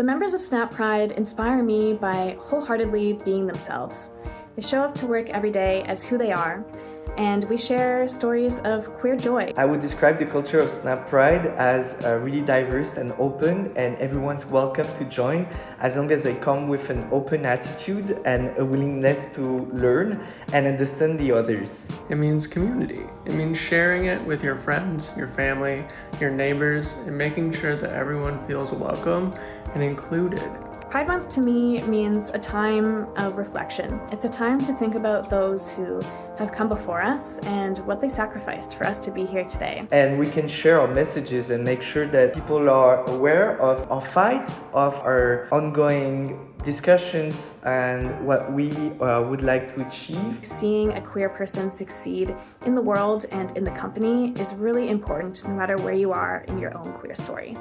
The members of SnapPride inspire me by wholeheartedly being themselves. They show up to work every day as who they are, and we share stories of queer joy. I would describe the culture of SnapPride as really diverse and open, and everyone's welcome to join as long as they come with an open attitude and a willingness to learn and understand the others. It means community. It means sharing it with your friends, your family, your neighbors, and making sure that everyone feels welcome and included. Pride Month to me means a time of reflection. It's a time to think about those who have come before us and what they sacrificed for us to be here today. And we can share our messages and make sure that people are aware of our fights, of our ongoing discussions, and what we would like to achieve. Seeing a queer person succeed in the world and in the company is really important no matter where you are in your own queer story.